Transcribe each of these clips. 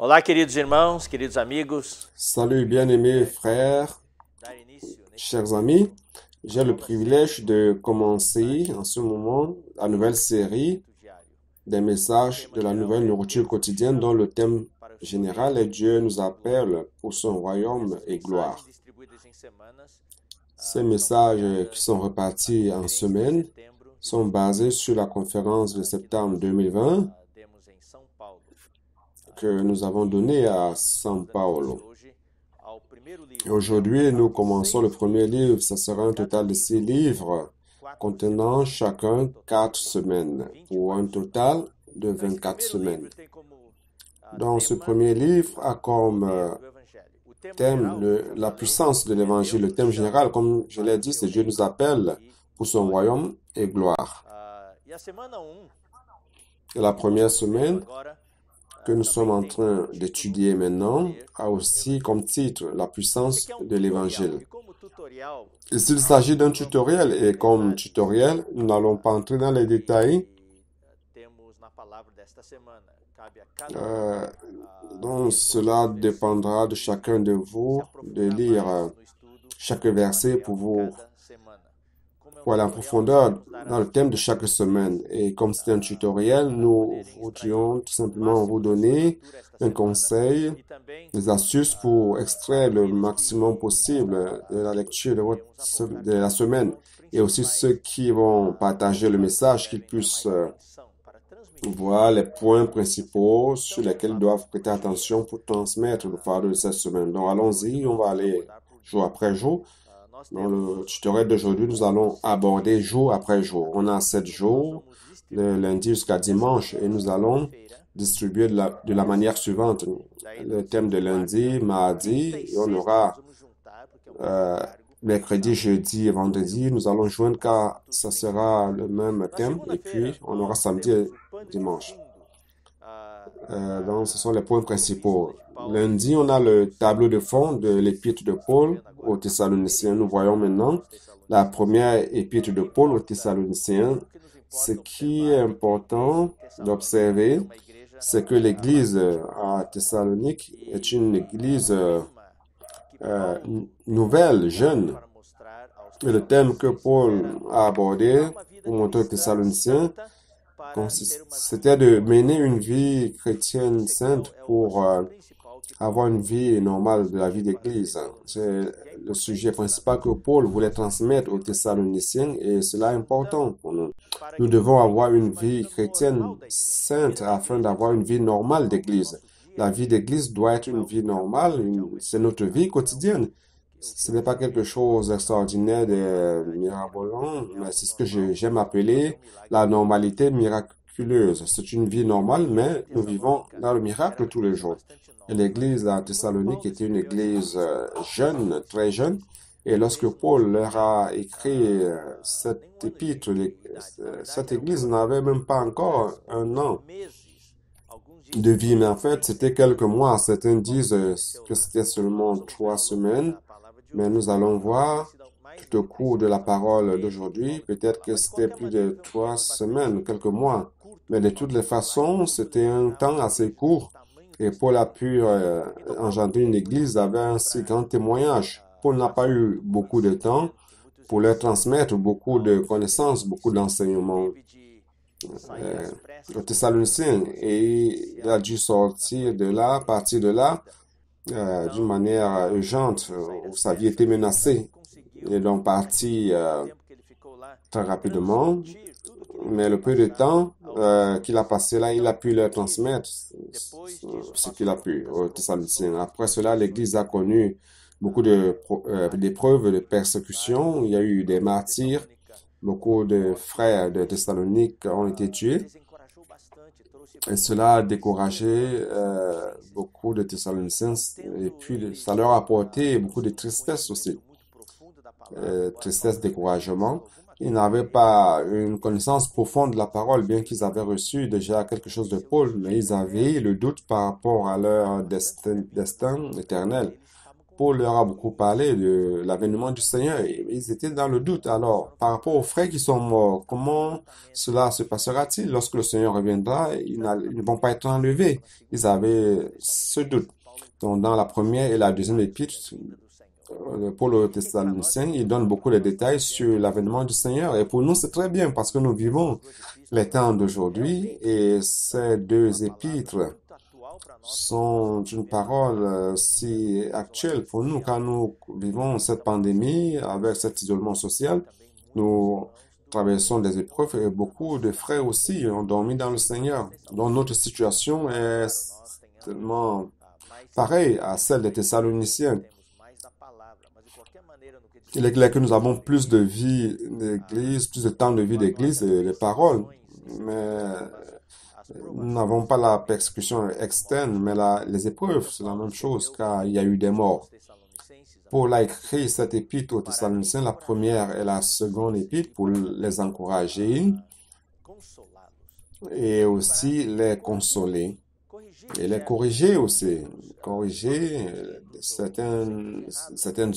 Olá, queridos irmãos, queridos amigos. Salut bien-aimés frères, chers amis. J'ai le privilège de commencer en ce moment la nouvelle série des messages de la nouvelle nourriture quotidienne dont le thème général est Dieu nous appelle pour son royaume et gloire. Ces messages qui sont repartis en semaines sont basés sur la conférence de septembre 2020 que nous avons donnée à São Paulo. Aujourd'hui, nous commençons le premier livre. Ça sera un total de 6 livres contenant chacun 4 semaines pour un total de 24 semaines. Dans ce premier livre a comme thème la puissance de l'Évangile. Le thème général, comme je l'ai dit, c'est Dieu nous appelle pour son royaume et gloire. Et la première semaine que nous sommes en train d'étudier maintenant a aussi comme titre la puissance de l'Évangile. Et s'il s'agit d'un tutoriel, et comme tutoriel, nous n'allons pas entrer dans les détails. Donc cela dépendra de chacun de vous de lire chaque verset pour aller en profondeur dans le thème de chaque semaine. Et comme c'est un tutoriel, nous voudrions tout simplement vous donner un conseil, des astuces pour extraire le maximum possible de la lecture de la semaine. Et aussi ceux qui vont partager le message, qu'ils puissent voir les points principaux sur lesquels ils doivent prêter attention pour transmettre le fardeau de cette semaine. Donc allons-y, on va aller jour après jour. Dans le tutoriel d'aujourd'hui, nous allons aborder jour après jour. On a 7 jours, de lundi jusqu'à dimanche, et nous allons distribuer de la manière suivante. Le thème de lundi, mardi, et on aura mercredi, jeudi et vendredi. Nous allons joindre car ça sera le même thème, et puis on aura samedi et dimanche. Donc, ce sont les points principaux. Lundi, on a le tableau de fond de l'épître de Paul aux Thessaloniciens. Nous voyons maintenant la première épître de Paul aux Thessaloniciens. Ce qui est important d'observer, c'est que l'église à Thessalonique est une église nouvelle, jeune. Et le thème que Paul a abordé pour montrer aux Thessaloniciens, c'était de mener une vie chrétienne sainte pour avoir une vie normale de la vie d'église. C'est le sujet principal que Paul voulait transmettre aux Thessaloniciens et cela est important pour nous. Nous devons avoir une vie chrétienne sainte afin d'avoir une vie normale d'église. La vie d'église doit être une vie normale, c'est notre vie quotidienne. Ce n'est pas quelque chose d'extraordinaire, de mirabolant, mais c'est ce que j'aime appeler la normalité miraculeuse. C'est une vie normale, mais nous vivons dans le miracle tous les jours. Et l'église à Thessalonique était une église jeune, très jeune. Et lorsque Paul leur a écrit cette épître, cette église n'avait même pas encore un an de vie, mais en fait, c'était quelques mois. Certains disent que c'était seulement 3 semaines. Mais nous allons voir tout au cours de la parole d'aujourd'hui, peut-être que c'était plus de 3 semaines, quelques mois. Mais de toutes les façons, c'était un temps assez court. Et Paul a pu engendrer une église avec un si grand témoignage. Paul n'a pas eu beaucoup de temps pour leur transmettre beaucoup de connaissances, beaucoup d'enseignements aux Thessaloniciens. Et il a dû sortir de là, partir de là, d'une manière urgente, où sa vie était menacée. Il est donc parti très rapidement, mais le peu de temps qu'il a passé là, il a pu leur transmettre ce qu'il a pu aux Thessaloniciens. Après cela, l'Église a connu beaucoup d'épreuves, de persécutions. Il y a eu des martyrs. Beaucoup de frères de Thessalonique ont été tués. Et cela a découragé beaucoup de Thessaloniciens et puis ça leur a apporté beaucoup de tristesse aussi. Tristesse, découragement. Ils n'avaient pas une connaissance profonde de la parole, bien qu'ils avaient reçu déjà quelque chose de Paul, mais ils avaient le doute par rapport à leur destin éternel. Paul leur a beaucoup parlé de l'avènement du Seigneur et ils étaient dans le doute. Alors, par rapport aux frères qui sont morts, comment cela se passera-t-il lorsque le Seigneur reviendra? Ils ne vont pas être enlevés. Ils avaient ce doute. Donc, dans la première et la deuxième épître, Paul aux Thessaloniciens, il donne beaucoup de détails sur l'avènement du Seigneur. Et pour nous, c'est très bien parce que nous vivons les temps d'aujourd'hui et ces deux épîtres sont une parole si actuelle pour nous quand nous vivons cette pandémie avec cet isolement social. Nous traversons des épreuves et beaucoup de frères aussi ont dormi dans le Seigneur. Donc notre situation est tellement pareille à celle des Thessaloniciens. Il est clair que nous avons plus de vie d'église, plus de temps de vie d'église et les paroles, mais nous n'avons pas la persécution externe, mais les épreuves, c'est la même chose, car il y a eu des morts. Paul a écrit cette épître aux Thessaloniciens, la première et la seconde épître, pour les encourager et aussi les consoler et les corriger aussi. Corriger certaines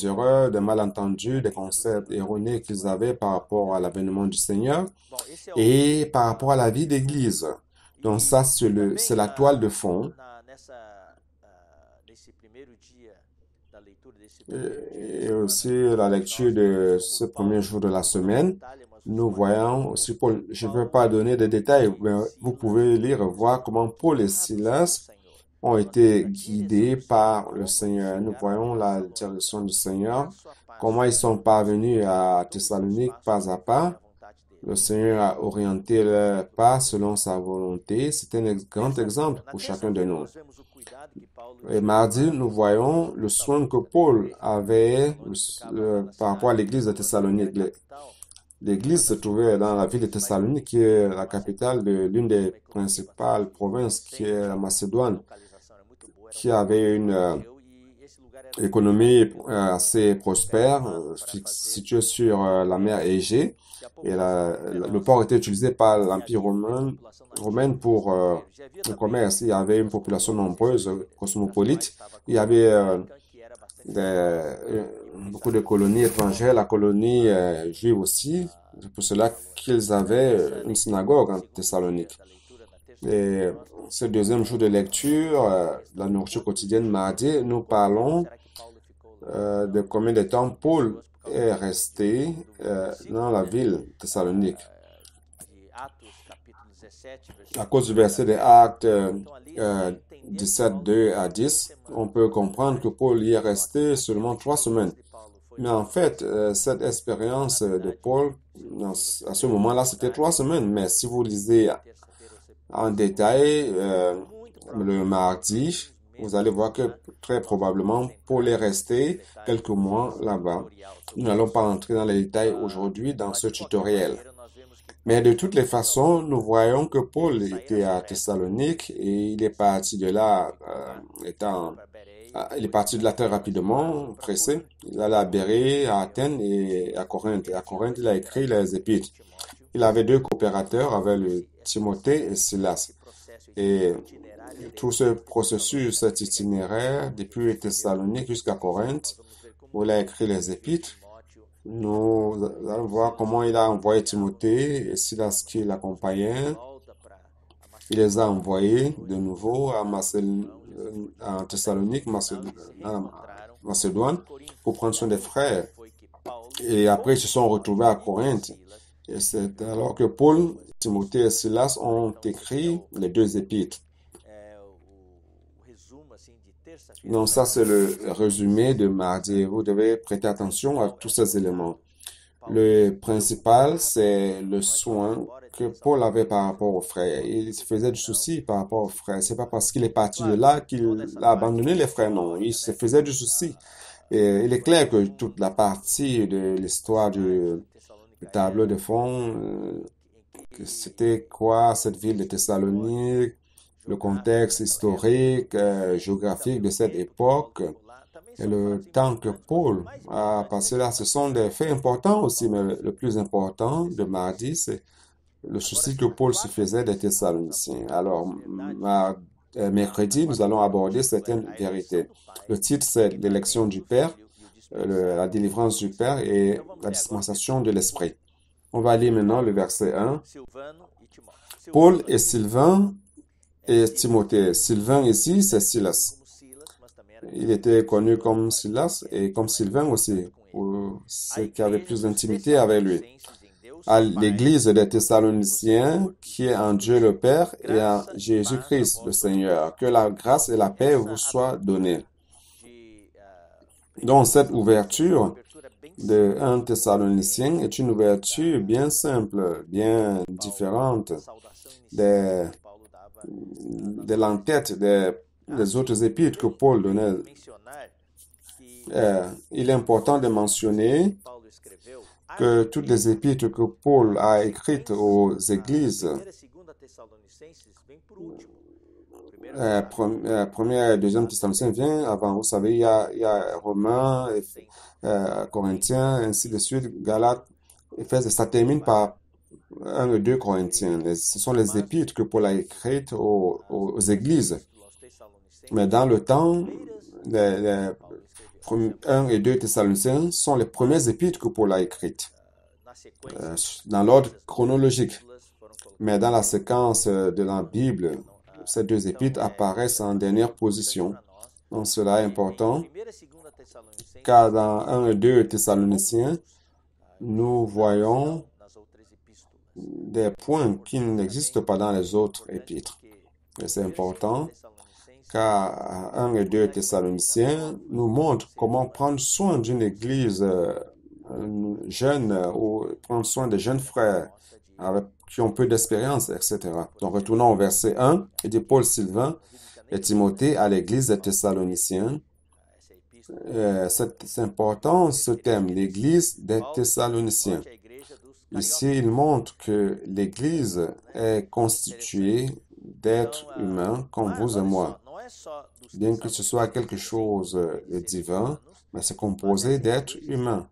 erreurs, des malentendus, des concepts erronés qu'ils avaient par rapport à l'avènement du Seigneur et par rapport à la vie d'église. Donc ça, c'est la toile de fond. Et aussi la lecture de ce premier jour de la semaine, nous voyons aussi Paul. Je ne vais pas donner de détails, mais vous pouvez lire et voir comment Paul et Silas ont été guidés par le Seigneur. Nous voyons la direction du Seigneur, comment ils sont parvenus à Thessalonique pas à pas. Le Seigneur a orienté leur pas selon sa volonté. C'est un grand exemple pour chacun de nous. Et mardi, nous voyons le soin que Paul avait par rapport à l'église de Thessalonique. L'église se trouvait dans la ville de Thessalonique, qui est la capitale de l'une des principales provinces, qui est la Macédoine, qui avait une économie assez prospère, située sur la mer Égée. Et le port était utilisé par l'Empire romain pour le commerce. Il y avait une population nombreuse, cosmopolite. Il y avait beaucoup de colonies étrangères, la colonie juive aussi. C'est pour cela qu'ils avaient une synagogue en Thessalonique. Et ce deuxième jour de lecture, la nourriture quotidienne mardi, nous parlons de combien de temps Paul est resté dans la ville de Thessalonique. À cause du verset des Actes 17, 2 à 10, on peut comprendre que Paul y est resté seulement 3 semaines. Mais en fait, cette expérience de Paul, à ce moment-là, c'était 3 semaines. Mais si vous lisez en détail le mardi, vous allez voir que très probablement Paul est resté quelques mois là-bas. Nous n'allons pas entrer dans les détails aujourd'hui dans ce tutoriel. Mais de toutes les façons, nous voyons que Paul était à Thessalonique et il est parti de là, il est parti de là très rapidement, pressé. Il allait à Bérée, à Athènes et à Corinthe. Et à Corinthe, il a écrit les épîtres. Il avait 2 coopérateurs avec le Timothée et Silas. Et tout ce processus, cet itinéraire, depuis Thessalonique jusqu'à Corinthe, où il a écrit les épîtres, nous allons voir comment il a envoyé Timothée et Silas qui l'accompagnaient. Il les a envoyés de nouveau à Thessalonique, Macédoine, pour prendre soin des frères. Et après, ils se sont retrouvés à Corinthe. Et c'est alors que Paul, Timothée et Silas ont écrit les 2 épîtres. Donc ça, c'est le résumé de mardi. Vous devez prêter attention à tous ces éléments. Le principal, c'est le soin que Paul avait par rapport aux frères. Il se faisait du souci par rapport aux frères. C'est pas parce qu'il est parti de là qu'il a abandonné les frères, non. Il se faisait du souci. Et il est clair que toute la partie de l'histoire du tableau de fond, c'était quoi cette ville de Thessalonique, le contexte historique, géographique de cette époque et le temps que Paul a passé là. Ce sont des faits importants aussi, mais le plus important de mardi, c'est le souci que Paul se faisait des Thessaloniciens. Alors, mercredi, nous allons aborder certaines vérités. Le titre, c'est l'élection du Père, la délivrance du Père et la dispensation de l'Esprit. On va lire maintenant le verset 1. Paul et Sylvain et Timothée. Sylvain ici, c'est Silas. Il était connu comme Silas et comme Sylvain aussi, pour ceux qui avaient plus d'intimité avec lui. À l'église des Thessaloniciens, qui est en Dieu le Père et en Jésus-Christ le Seigneur. Que la grâce et la paix vous soient données. Donc, cette ouverture de 1 Thessaloniciens est une ouverture bien simple, bien différente de l'entête des autres épîtres que Paul donnait. Il est important de mentionner que toutes les épîtres que Paul a écrites aux églises, première et deuxième Thessaloniciens vient avant. Vous savez, il y a Romains, Corinthiens, ainsi de suite, Galates, Éphèses, ça termine par 1 et 2 Corinthiens. Ce sont les épîtres que Paul a écrites aux églises. Mais dans le temps, les 1 et 2 Thessaloniciens sont les premiers épîtres que Paul a écrites, dans l'ordre chronologique. Mais dans la séquence de la Bible, ces deux épîtres apparaissent en dernière position. Donc cela est important, car dans 1 et 2 Thessaloniciens, nous voyons des points qui n'existent pas dans les autres épîtres. Et c'est important, car 1 et 2 Thessaloniciens nous montrent comment prendre soin d'une église jeune ou prendre soin des jeunes frères qui ont peu d'expérience, etc. Donc, retournons au verset 1. Il dit Paul, Sylvain et Timothée à l'église des Thessaloniciens. C'est important ce thème, l'église des Thessaloniciens. Ici, il montre que l'église est constituée d'êtres humains comme vous et moi. Bien que ce soit quelque chose de divin, mais c'est composé d'êtres humains.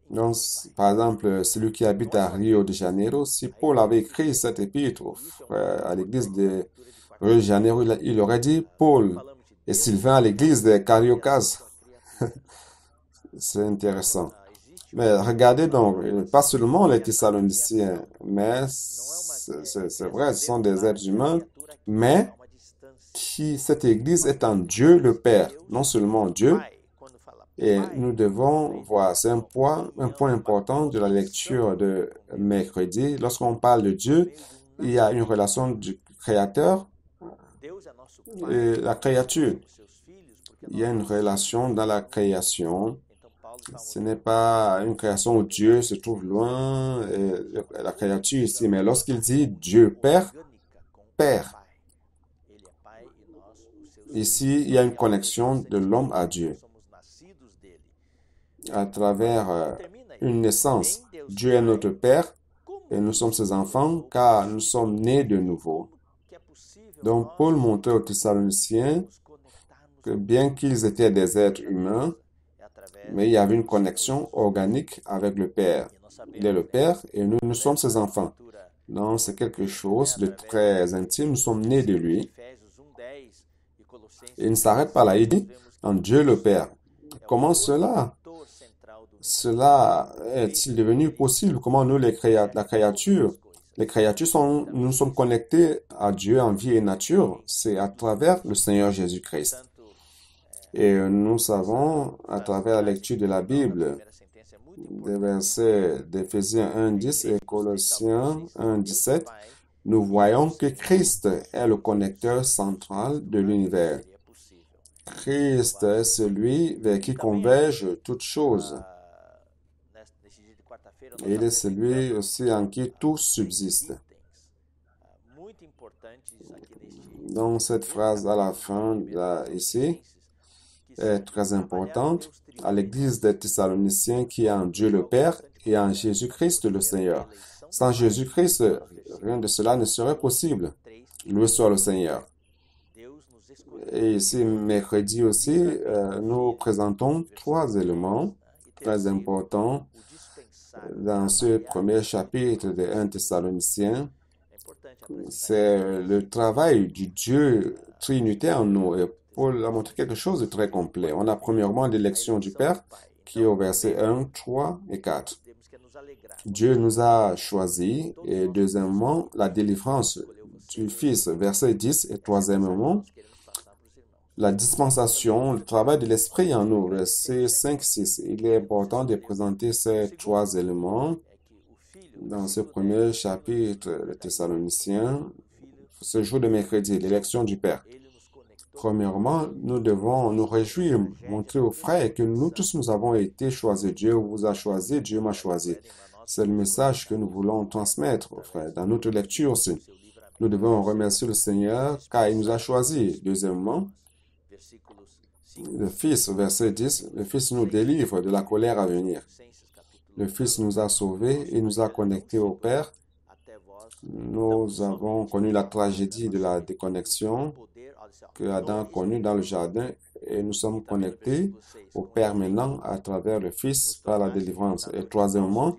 Donc, par exemple, celui qui habite à Rio de Janeiro, si Paul avait écrit cet épître à l'église de Rio de Janeiro, il aurait dit Paul et Sylvain à l'église de Cariocas. C'est intéressant. Mais regardez donc, pas seulement les Thessaloniciens, mais c'est vrai, ce sont des êtres humains, mais cette église est en Dieu le Père, non seulement Dieu. Et nous devons voir, c'est un point important de la lecture de mercredi. Lorsqu'on parle de Dieu, il y a une relation du Créateur et la créature. Il y a une relation dans la création. Ce n'est pas une création où Dieu se trouve loin, la créature ici, mais lorsqu'il dit Dieu Père, Père. Ici, il y a une connexion de l'homme à Dieu à travers une naissance. Dieu est notre Père et nous sommes ses enfants car nous sommes nés de nouveau. Donc, Paul montrait aux Thessaloniciens que bien qu'ils étaient des êtres humains, mais il y avait une connexion organique avec le Père. Il est le Père et nous sommes ses enfants. Donc, c'est quelque chose de très intime. Nous sommes nés de lui. Et il ne s'arrête pas là. Il dit, en Dieu le Père. Comment cela est-il devenu possible? Comment nous, la créature, nous sommes connectés à Dieu en vie et nature. C'est à travers le Seigneur Jésus-Christ. Et nous savons, à travers la lecture de la Bible, des versets d'Éphésiens 1:10 et Colossiens 1:17, nous voyons que Christ est le connecteur central de l'univers. Christ est celui vers qui convergent toutes choses. Et il est celui aussi en qui tout subsiste. Donc, cette phrase à la fin, là, ici, est très importante. À l'église des Thessaloniciens qui est en Dieu le Père et en Jésus-Christ le Seigneur. Sans Jésus-Christ, rien de cela ne serait possible. Loué soit le Seigneur. Et ici, mercredi aussi, nous présentons 3 éléments très importants dans ce premier chapitre de 1 Thessaloniciens. C'est le travail du Dieu Trinité en nous. Et Paul a montré quelque chose de très complet. On a premièrement l'élection du Père, qui est au verset 1, 3 et 4. Dieu nous a choisis. Et deuxièmement, la délivrance du Fils, verset 10. Et troisièmement, la dispensation, le travail de l'Esprit en nous, verset 5, 6. Il est important de présenter ces trois éléments dans ce premier chapitre de Thessaloniciens, ce jour de mercredi, l'élection du Père. Premièrement, nous devons nous réjouir, montrer aux frères que nous tous nous avons été choisis. Dieu vous a choisi, Dieu m'a choisi. C'est le message que nous voulons transmettre aux frères dans notre lecture aussi. Nous devons remercier le Seigneur car il nous a choisis. Deuxièmement, le Fils, verset 10, le Fils nous délivre de la colère à venir. Le Fils nous a sauvés et nous a connectés au Père. Nous avons connu la tragédie de la déconnexion que Adam a connue dans le jardin et nous sommes connectés au Père maintenant à travers le Fils par la délivrance. Et troisièmement,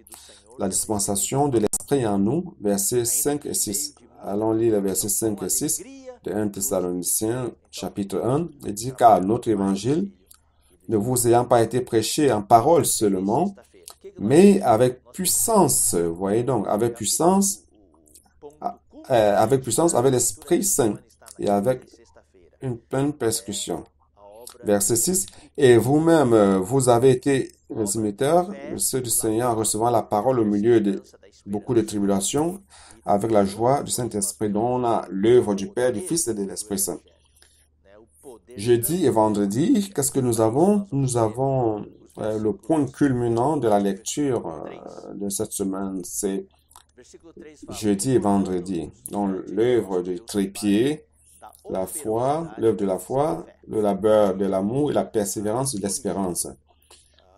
la dispensation de l'Esprit en nous, versets 5 et 6. Allons lire les versets 5 et 6 de 1 Thessaloniciens, chapitre 1. Il dit, car notre évangile ne vous ayant pas été prêché en parole seulement, mais avec puissance, voyez donc, avec puissance, avec l'Esprit Saint et avec une pleine persécution. Verset 6. Et vous-même, vous avez été les imiteurs, ceux du Seigneur, en recevant la parole au milieu de beaucoup de tribulations, avec la joie du Saint-Esprit, dont on a l'œuvre du Père, du Fils et de l'Esprit Saint. Jeudi et vendredi, qu'est-ce que nous avons? Nous avons le point culminant de la lecture de cette semaine, c'est jeudi et vendredi. Donc, l'œuvre du trépied, la foi, l'œuvre de la foi, le labeur de l'amour et la persévérance de l'espérance.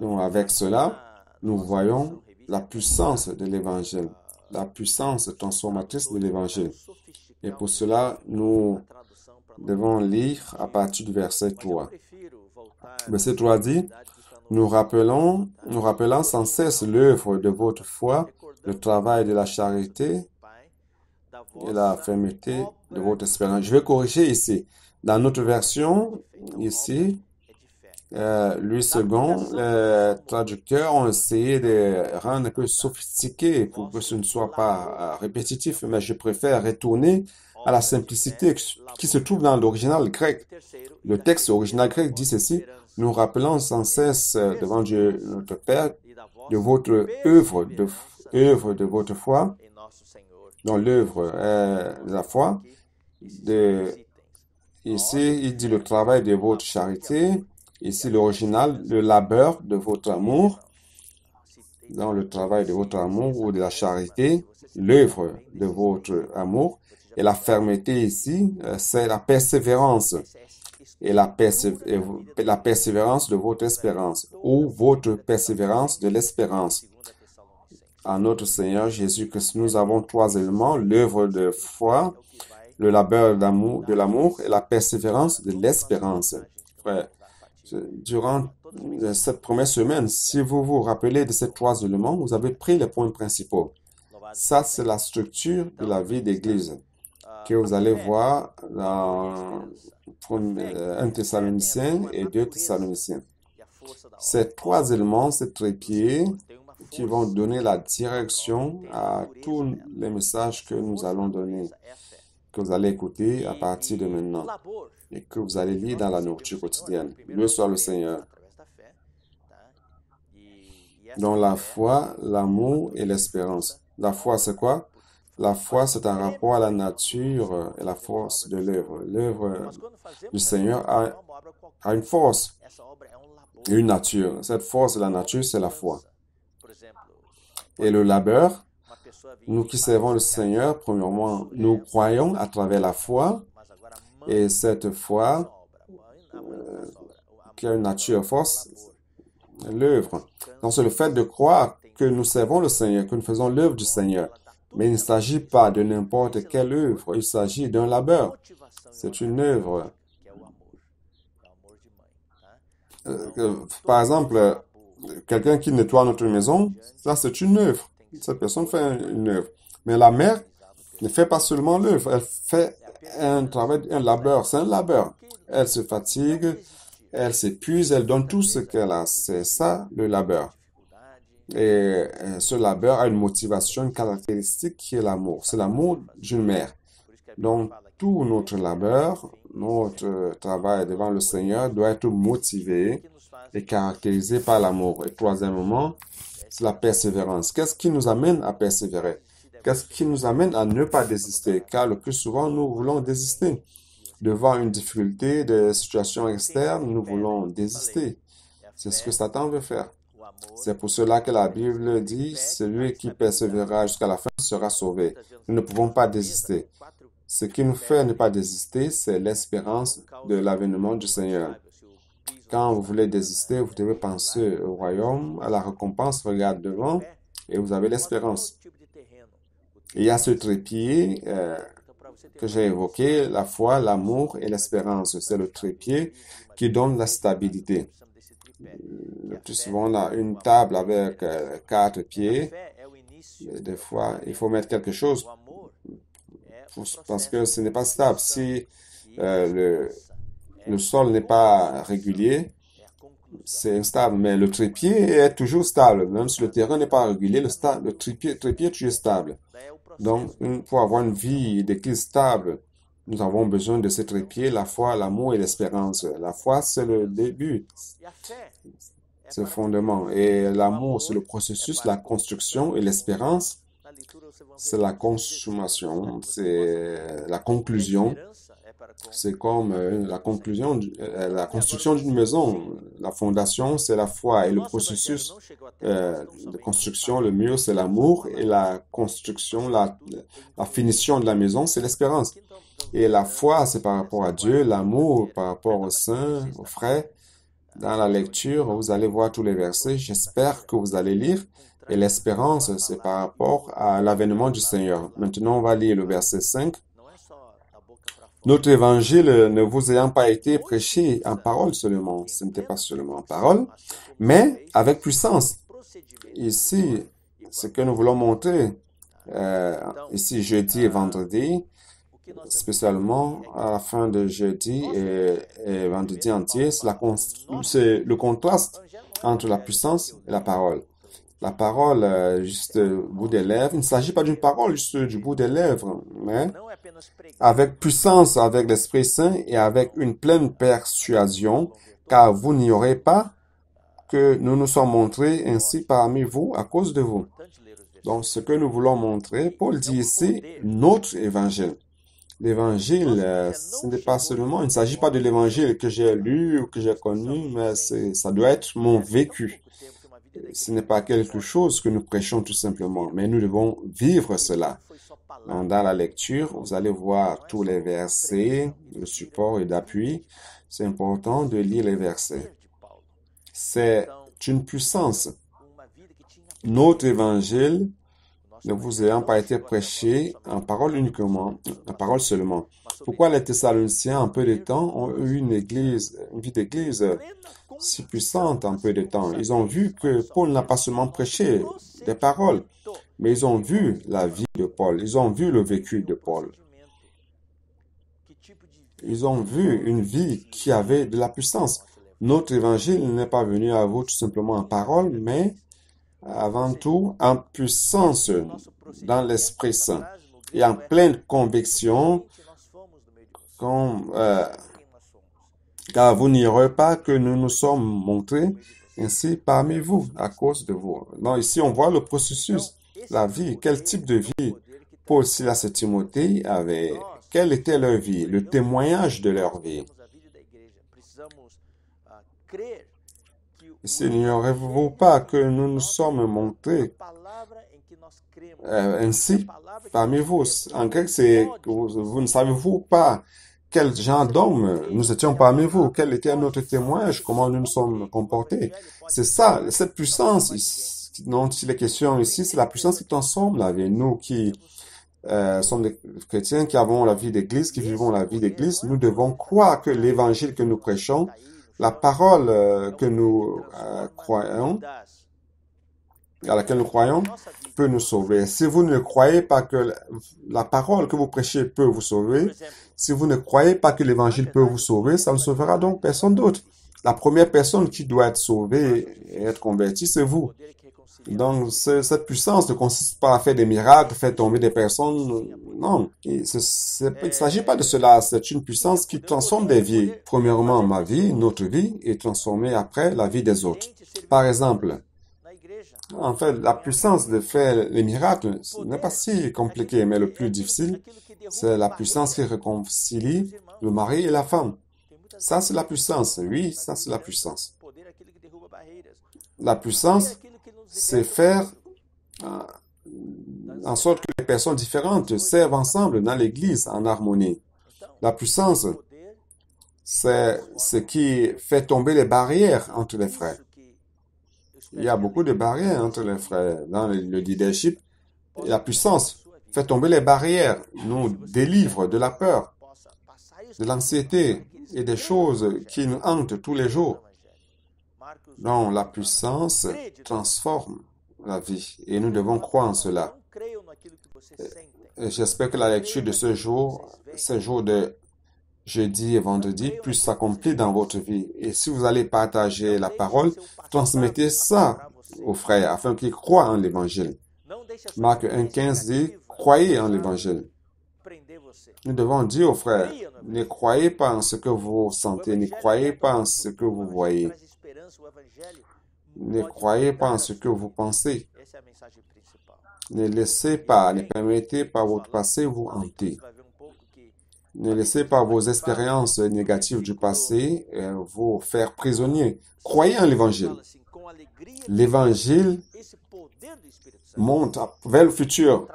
Donc, avec cela, nous voyons la puissance de l'Évangile, la puissance transformatrice de l'Évangile. Et pour cela, nous devons lire à partir du verset 3. Verset 3 dit, nous rappelant sans cesse l'œuvre de votre foi, le travail de la charité et la fermeté de votre espérance. Je vais corriger ici. Dans notre version, ici, Louis II, les traducteurs ont essayé de rendre plus sophistiqué pour que ce ne soit pas répétitif, mais je préfère retourner à la simplicité qui se trouve dans l'original grec. Le texte original grec dit ceci, nous rappelons sans cesse devant Dieu notre Père de votre œuvre de votre foi, dont l'œuvre est la foi. Ici, il dit le travail de votre charité. Ici, l'original, le labeur de votre amour. Dans le travail de votre amour ou de la charité, l'œuvre de votre amour. Et la fermeté ici, c'est la persévérance. Et la persévérance de votre espérance, ou votre persévérance de l'espérance. En notre Seigneur Jésus, que nous avons trois éléments, l'œuvre de foi, le labeur de l'amour et la persévérance de l'espérance. Frère, durant cette première semaine, si vous vous rappelez de ces trois éléments, vous avez pris les points principaux. Ça, c'est la structure de la vie d'Église que vous allez voir dans 1 Thessaloniciens et 2 Thessaloniciens. Ces trois éléments, ces trépieds, qui vont donner la direction à tous les messages que nous allons donner, que vous allez écouter à partir de maintenant et que vous allez lire dans la nourriture quotidienne. Loué soit le Seigneur. Dans la foi, l'amour et l'espérance. La foi, c'est quoi? La foi, c'est un rapport à la nature et la force de l'œuvre. L'œuvre du Seigneur a une force et une nature. Cette force de la nature, c'est la foi. Et le labeur, nous qui servons le Seigneur, premièrement, nous croyons à travers la foi. Et cette foi, qui a une nature force, l'œuvre. Donc, c'est le fait de croire que nous servons le Seigneur, que nous faisons l'œuvre du Seigneur. Mais il ne s'agit pas de n'importe quelle œuvre, il s'agit d'un labeur. C'est une œuvre. Par exemple, quelqu'un qui nettoie notre maison, ça c'est une œuvre. Cette personne fait une œuvre. Mais la mère ne fait pas seulement l'œuvre, elle fait un travail, un labeur, c'est un labeur. Elle se fatigue, elle s'épuise, elle donne tout ce qu'elle a. C'est ça le labeur. Et ce labeur a une motivation, une caractéristique qui est l'amour. C'est l'amour d'une mère. Donc, tout notre labeur, notre travail devant le Seigneur doit être motivé et caractérisé par l'amour. Et troisièmement, c'est la persévérance. Qu'est-ce qui nous amène à persévérer? Qu'est-ce qui nous amène à ne pas désister? Car le plus souvent, nous voulons désister. Devant une difficulté de situation externe, nous voulons désister. C'est ce que Satan veut faire. C'est pour cela que la Bible dit, celui qui persévérera jusqu'à la fin sera sauvé. Nous ne pouvons pas désister. Ce qui nous fait ne pas désister, c'est l'espérance de l'avènement du Seigneur. Quand vous voulez désister, vous devez penser au royaume, à la récompense, regarde devant, et vous avez l'espérance. Il y a ce trépied que j'ai évoqué, la foi, l'amour et l'espérance. C'est le trépied qui donne la stabilité. Le plus souvent, on a une table avec 4 pieds. Et des fois, il faut mettre quelque chose parce que ce n'est pas stable. Si le sol n'est pas régulier, c'est instable. Mais le trépied est toujours stable. Même si le terrain n'est pas régulier, le trépied est toujours stable. Donc, pour avoir une vie d'église stable, nous avons besoin de ces trépieds, la foi, l'amour et l'espérance. La foi, c'est le début, c'est le fondement. Et l'amour, c'est le processus, la construction. Et l'espérance, c'est la consommation, c'est la conclusion. C'est comme la conclusion, la construction d'une maison. La fondation, c'est la foi. Et le processus de construction, le mur, c'est l'amour. Et la construction, la finition de la maison, c'est l'espérance. Et la foi, c'est par rapport à Dieu. L'amour, par rapport aux saints, aux frères. Dans la lecture, vous allez voir tous les versets. J'espère que vous allez lire. Et l'espérance, c'est par rapport à l'avènement du Seigneur. Maintenant, on va lire le verset 5. Notre évangile ne vous ayant pas été prêché en parole seulement, ce n'était pas seulement en parole, mais avec puissance. Ici, ce que nous voulons montrer, ici jeudi et vendredi, spécialement à la fin de jeudi et vendredi entier, c'est le contraste entre la puissance et la parole. La parole, juste du bout des lèvres, il ne s'agit pas d'une parole juste du bout des lèvres, mais avec puissance, avec l'Esprit Saint et avec une pleine persuasion, car vous n'ignorez pas que nous nous sommes montrés ainsi parmi vous à cause de vous. Donc, ce que nous voulons montrer, Paul dit ici, notre évangile. L'évangile, ce n'est pas seulement, il ne s'agit pas de l'évangile que j'ai lu ou que j'ai connu, mais ça doit être mon vécu. Ce n'est pas quelque chose que nous prêchons tout simplement, mais nous devons vivre cela. Dans la lecture, vous allez voir tous les versets, le support et d'appui. C'est important de lire les versets. C'est une puissance. Notre évangile ne vous ayant pas été prêché en parole uniquement, en parole seulement. Pourquoi les Thessaloniciens, en peu de temps, ont eu une vie d'église si puissante en peu de temps? Ils ont vu que Paul n'a pas seulement prêché des paroles, mais ils ont vu la vie de Paul. Ils ont vu le vécu de Paul. Ils ont vu une vie qui avait de la puissance. Notre évangile n'est pas venu à vous tout simplement en parole, mais avant tout en puissance dans l'Esprit Saint et en pleine conviction, car vous n'ignorez pas que nous nous sommes montrés ainsi parmi vous à cause de vous. Donc ici, on voit le processus, la vie, quel type de vie Paul, Silas et Timothée avaient, quelle était leur vie, le témoignage de leur vie. Ici, n'ignorez-vous pas que nous nous sommes montrés ainsi parmi vous. En grec, c'est vous ne savez-vous pas quel genre d'homme nous étions parmi vous, quel était notre témoignage, comment nous nous sommes comportés. C'est ça, cette puissance dont il est question ici, c'est la puissance qui transforme la vie. Nous qui sommes des chrétiens, qui avons la vie d'église, qui vivons la vie d'église, nous devons croire que l'évangile que nous prêchons, la parole que nous croyons, à laquelle nous croyons peut nous sauver. Si vous ne croyez pas que la parole que vous prêchez peut vous sauver, si vous ne croyez pas que l'évangile peut vous sauver, ça ne sauvera donc personne d'autre. La première personne qui doit être sauvée et être convertie, c'est vous. Donc, cette puissance ne consiste pas à faire des miracles, faire tomber des personnes. Non, il ne s'agit pas de cela. C'est une puissance qui transforme des vies. Premièrement, ma vie, notre vie, est transformée après la vie des autres. Par exemple, en fait, la puissance de faire les miracles n'est pas si compliqué, mais le plus difficile, c'est la puissance qui réconcilie le mari et la femme. Ça, c'est la puissance. Oui, ça, c'est la puissance. La puissance, c'est faire en sorte que les personnes différentes servent ensemble dans l'Église en harmonie. La puissance, c'est ce qui fait tomber les barrières entre les frères. Il y a beaucoup de barrières entre les frères dans le leadership. La puissance fait tomber les barrières, nous délivre de la peur, de l'anxiété et des choses qui nous hantent tous les jours. Donc, la puissance transforme la vie et nous devons croire en cela. J'espère que la lecture de ce jour de jeudi et vendredi, puisse s'accomplir dans votre vie. Et si vous allez partager la parole, transmettez ça aux frères afin qu'ils croient en l'Évangile. Marc 1,15 dit, croyez en l'Évangile. Nous devons dire aux frères, ne croyez pas en ce que vous sentez, ne croyez pas en ce que vous voyez. Ne croyez pas en ce que vous pensez. Ne laissez pas, ne permettez pas votre passé vous hanter. Ne laissez pas vos expériences négatives du passé vous faire prisonnier. Croyez en l'Évangile. L'Évangile monte vers le futur.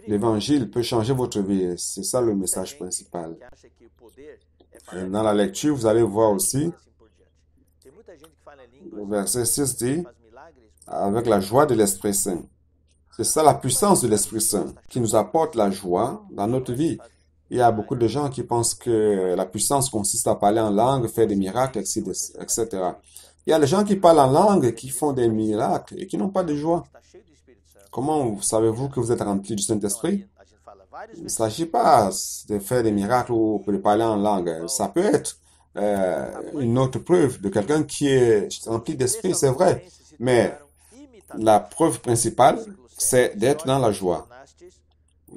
L'Évangile peut changer votre vie. C'est ça le message principal. Dans la lecture, vous allez voir aussi, le verset 6 dit, avec la joie de l'Esprit Saint. C'est ça la puissance de l'Esprit Saint qui nous apporte la joie dans notre vie. Il y a beaucoup de gens qui pensent que la puissance consiste à parler en langue, faire des miracles, etc. Il y a des gens qui parlent en langue, qui font des miracles et qui n'ont pas de joie. Comment savez-vous que vous êtes rempli du Saint-Esprit? Il ne s'agit pas de faire des miracles ou de parler en langue. Ça peut être une autre preuve de quelqu'un qui est rempli d'esprit, c'est vrai. Mais la preuve principale, c'est d'être dans la joie.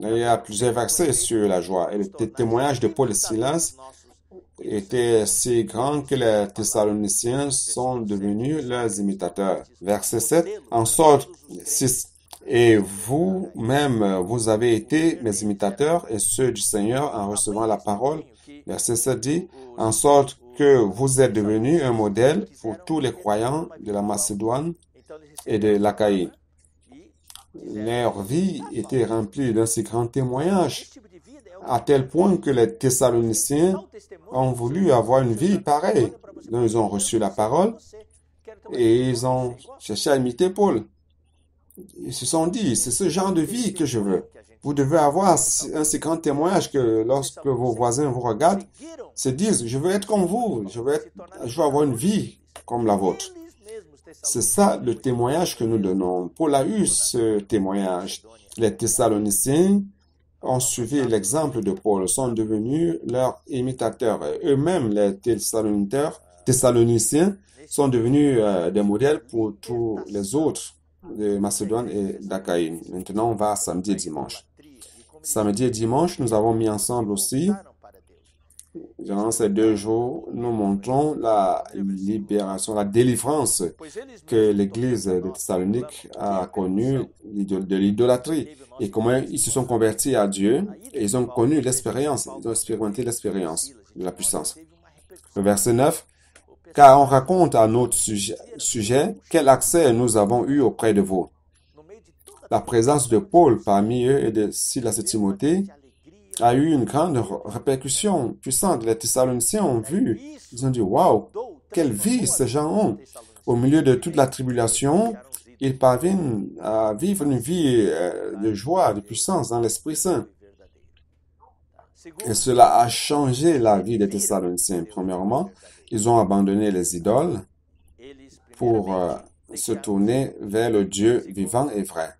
Il y a plusieurs versets sur la joie. Et le témoignage de Paul et Silas était si grand que les Thessaloniciens sont devenus leurs imitateurs. Verset 7, en sorte, 6. Et vous-même, vous avez été mes imitateurs et ceux du Seigneur en recevant la parole. Verset 7 dit, en sorte que vous êtes devenus un modèle pour tous les croyants de la Macédoine et de l'Achaïe. Leur vie était remplie d'un si grand témoignage, à tel point que les Thessaloniciens ont voulu avoir une vie pareille. Donc, ils ont reçu la parole et ils ont cherché à imiter Paul. Ils se sont dit, c'est ce genre de vie que je veux. Vous devez avoir un si grand témoignage que lorsque vos voisins vous regardent, se disent, je veux être comme vous, je veux avoir une vie comme la vôtre. C'est ça le témoignage que nous donnons. Paul a eu ce témoignage. Les Thessaloniciens ont suivi l'exemple de Paul, sont devenus leurs imitateurs. Eux-mêmes, les Thessaloniciens, sont devenus des modèles pour tous les autres de Macédoine et d'Achaïe. Maintenant, on va samedi et dimanche. Samedi et dimanche, nous avons mis ensemble aussi, durant ces 2 jours, nous montrons la libération, la délivrance que l'Église de Thessalonique a connue de l'idolâtrie et comment ils se sont convertis à Dieu et ils ont connu l'expérience, ils ont expérimenté l'expérience de la puissance. Le verset 9, car on raconte à notre sujet quel accès nous avons eu auprès de vous. La présence de Paul parmi eux et de Silas et Timothée a eu une grande répercussion puissante. Les Thessaloniciens ont vu, ils ont dit, waouh, quelle vie ces gens ont. Au milieu de toute la tribulation, ils parviennent à vivre une vie de joie, de puissance dans l'Esprit Saint. Et cela a changé la vie des Thessaloniciens. Premièrement, ils ont abandonné les idoles pour se tourner vers le Dieu vivant et vrai.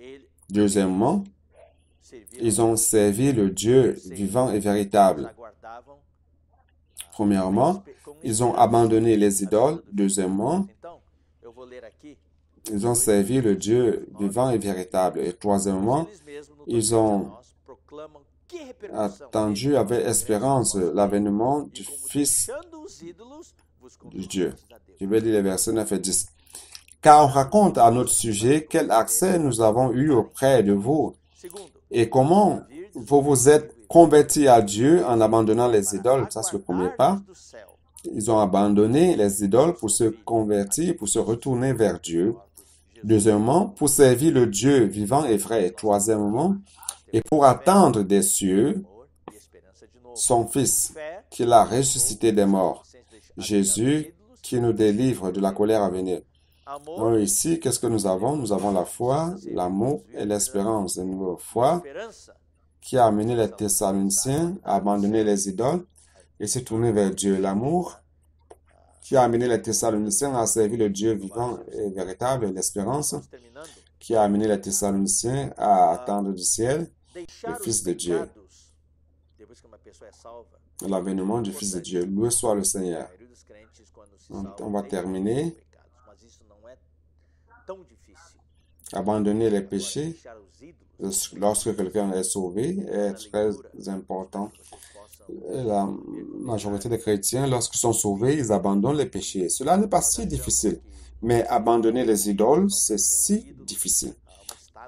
Deuxièmement, ils ont servi le Dieu vivant et véritable. Premièrement, ils ont abandonné les idoles. Deuxièmement, ils ont servi le Dieu vivant et véritable. Et troisièmement, ils ont attendu avec espérance l'avènement du Fils de Dieu. Je vais lire les versets 9 et 10. Car on raconte à notre sujet quel accès nous avons eu auprès de vous et comment vous vous êtes convertis à Dieu en abandonnant les idoles. Ça, c'est le premier pas. Ils ont abandonné les idoles pour se convertir, pour se retourner vers Dieu. Deuxièmement, pour servir le Dieu vivant et vrai. Et troisièmement, et pour attendre des cieux son Fils, qu'il a ressuscité des morts. Jésus qui nous délivre de la colère à venir. Donc ici, qu'est-ce que nous avons? Nous avons la foi, l'amour et l'espérance. Une foi qui a amené les Thessaloniciens à abandonner les idoles et se tourner vers Dieu. L'amour qui a amené les Thessaloniciens à servir le Dieu vivant et véritable. Et l'espérance qui a amené les Thessaloniciens à attendre du ciel le Fils de Dieu. L'avènement du Fils de Dieu. Loué soit le Seigneur. On va terminer. Abandonner les péchés lorsque quelqu'un est sauvé est très important. La majorité des chrétiens, lorsqu'ils sont sauvés, ils abandonnent les péchés. Cela n'est pas si difficile. Mais abandonner les idoles, c'est si difficile.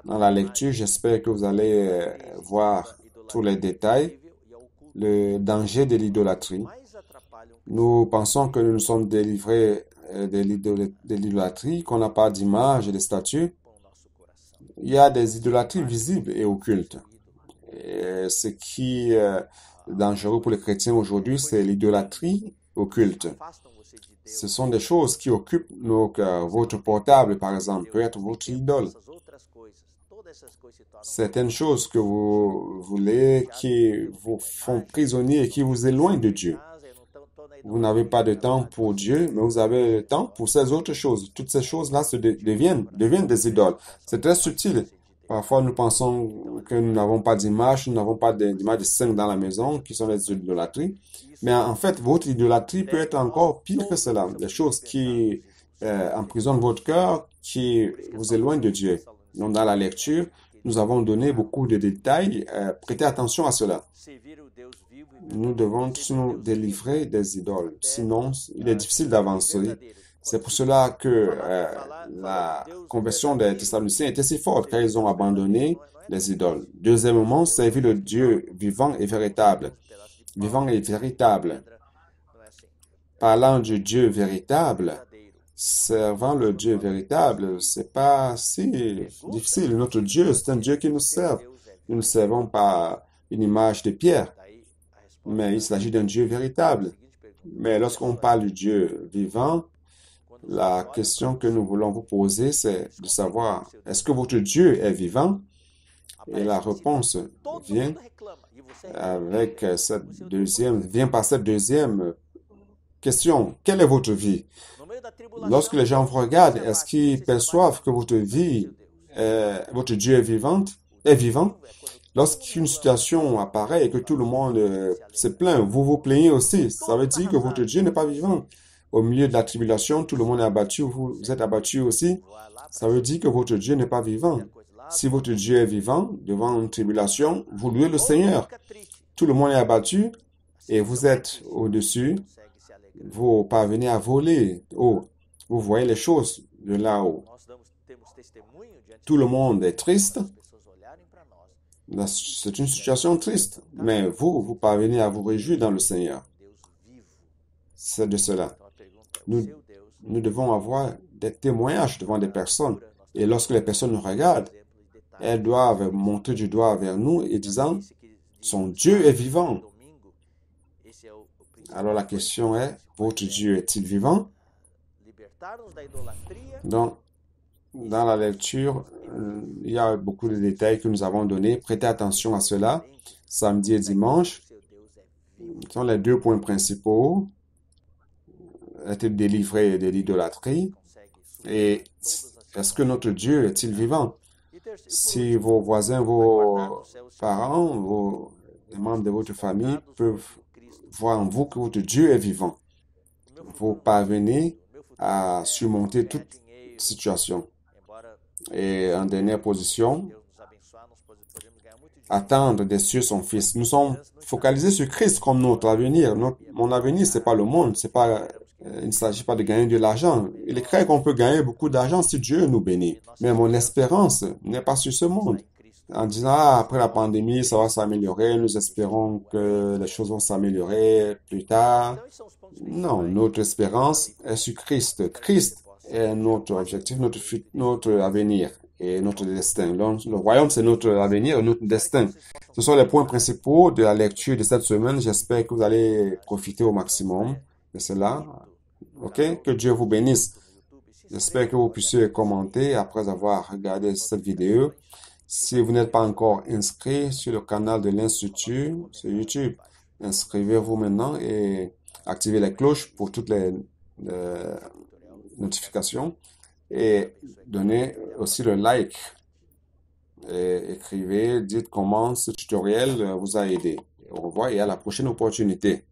Dans la lecture, j'espère que vous allez voir tous les détails, le danger de l'idolâtrie. Nous pensons que nous sommes délivrés de l'idolâtrie, qu'on n'a pas d'image et de statue. Il y a des idolâtries visibles et occultes. Et ce qui est dangereux pour les chrétiens aujourd'hui, c'est l'idolâtrie occulte. Ce sont des choses qui occupent nos cœurs. Votre portable, par exemple, peut être votre idole. Certaines choses que vous voulez qui vous font prisonnier et qui vous éloignent de Dieu. Vous n'avez pas de temps pour Dieu, mais vous avez le temps pour ces autres choses. Toutes ces choses-là deviennent des idoles. C'est très subtil. Parfois, nous pensons que nous n'avons pas d'image, nous n'avons pas d'image de saints dans la maison, qui sont les idolâtries. Mais en fait, votre idolâtrie peut être encore pire que cela. Des choses qui emprisonnent votre cœur, qui vous éloignent de Dieu. Donc, dans la lecture, nous avons donné beaucoup de détails. Prêtez attention à cela. Nous devons tous nous délivrer des idoles. Sinon, il est difficile d'avancer. C'est pour cela que la conversion des Thessaloniciens était si forte, car ils ont abandonné les idoles. Deuxièmement, servir le Dieu vivant et véritable. Vivant et véritable. Parlant du Dieu véritable, servant le Dieu véritable, c'est pas si difficile. Notre Dieu, c'est un Dieu qui nous sert. Nous ne servons pas une image de pierre, mais il s'agit d'un Dieu véritable. Mais lorsqu'on parle du Dieu vivant, la question que nous voulons vous poser, c'est de savoir, est-ce que votre Dieu est vivant? Et la réponse vient par cette deuxième question. Quelle est votre vie? Lorsque les gens vous regardent, est-ce qu'ils perçoivent que votre Dieu est vivant? Lorsqu'une situation apparaît et que tout le monde se plaint, vous vous plaignez aussi. Ça veut dire que votre Dieu n'est pas vivant. Au milieu de la tribulation, tout le monde est abattu, vous êtes abattu aussi. Ça veut dire que votre Dieu n'est pas vivant. Si votre Dieu est vivant, devant une tribulation, vous louez le Seigneur. Tout le monde est abattu et vous êtes au-dessus. Vous parvenez à voler haut. Vous voyez les choses de là-haut. Tout le monde est triste. C'est une situation triste. Mais vous parvenez à vous réjouir dans le Seigneur. C'est de cela. Nous devons avoir des témoignages devant des personnes. Et lorsque les personnes nous regardent, elles doivent montrer du doigt vers nous et disant, son Dieu est vivant. Alors la question est, votre Dieu est-il vivant? Donc, dans la lecture, il y a beaucoup de détails que nous avons donnés. Prêtez attention à cela. Samedi et dimanche sont les deux points principaux. Être délivré de l'idolâtrie. Et est-ce que notre Dieu est-il vivant? Si vos voisins, vos parents, les membres de votre famille peuvent voir en vous que votre Dieu est vivant, vous parvenez à surmonter toute situation. Et en dernière position, attendre des cieux son Fils. Nous sommes focalisés sur Christ comme notre avenir. Mon avenir, c'est pas le monde, il ne s'agit pas de gagner de l'argent. Il est clair qu'on peut gagner beaucoup d'argent si Dieu nous bénit. Mais mon espérance n'est pas sur ce monde. En disant, après la pandémie, ça va s'améliorer, nous espérons que les choses vont s'améliorer plus tard. Non, notre espérance est sur Christ. Christ est notre objectif, notre avenir et notre destin. Donc, le royaume, c'est notre avenir et notre destin. Ce sont les points principaux de la lecture de cette semaine. J'espère que vous allez profiter au maximum de cela. OK? Que Dieu vous bénisse. J'espère que vous puissiez commenter après avoir regardé cette vidéo. Si vous n'êtes pas encore inscrit sur le canal de l'Institut sur YouTube, inscrivez-vous maintenant et activez les cloches pour toutes les notifications et donnez aussi le like. Et écrivez, dites comment ce tutoriel vous a aidé. Au revoir et à la prochaine opportunité.